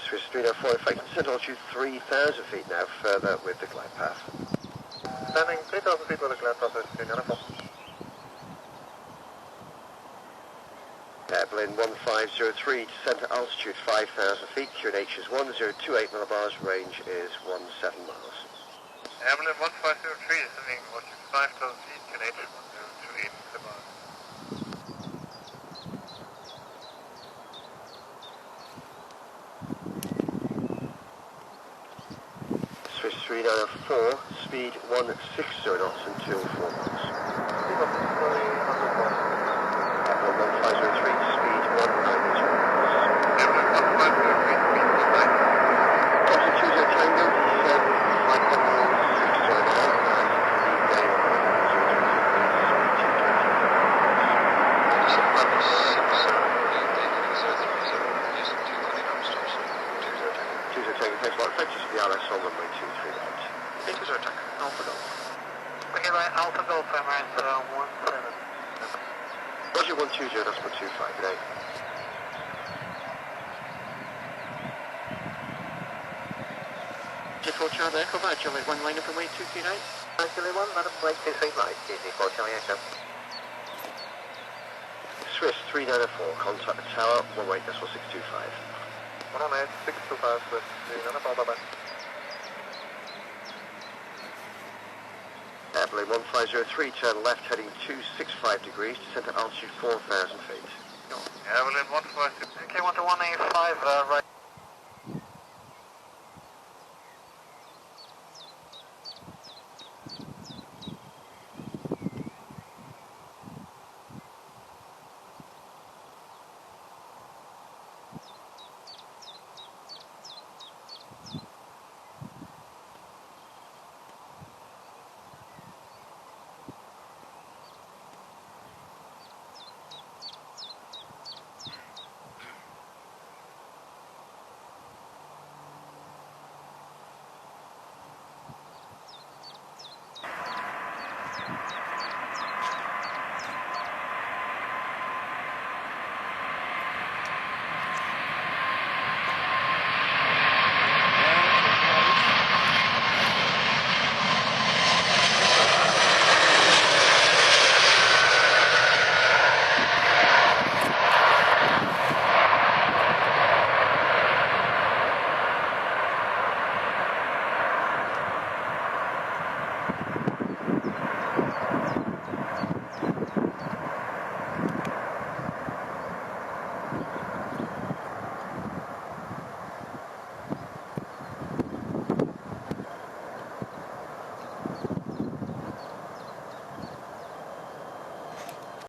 Swiss 304, effective descent altitude 3,000 feet now, further with the glide path. Landing 3,000 feet with the glide path at 394. Airplane 1503, center altitude 5,000 feet, QNH is 1028 millibars, range is 17 miles. Airplane 1503, sending altitude 5,000 feet, QNH 1028 millibars. Swiss 3904, speed 160 knots until 4 miles. Airplane 1503, speed 190 knots. Airplane 1503, speed 190. Delta 20 Tango, descend 5 miles, 6 to an hour, and lead day 20 Tango, thanks a lot. Effective to the RS on runway 23 right. Meters are attack. Alpha Golf. Okay, right, Alpha Golf, Emirates 17. Roger 120, that's 125, good day. J4 Charlie Echo, Julie 1 line up and wait 239. Julie 1, let us wait 23 right, GZ4 Charlie Echo. Swiss 3904, contact the tower, 18.625. 118, 625, Swiss 394, bye-bye. Airplane 1503, turn left heading 265 degrees, descent at altitude 4,000 feet.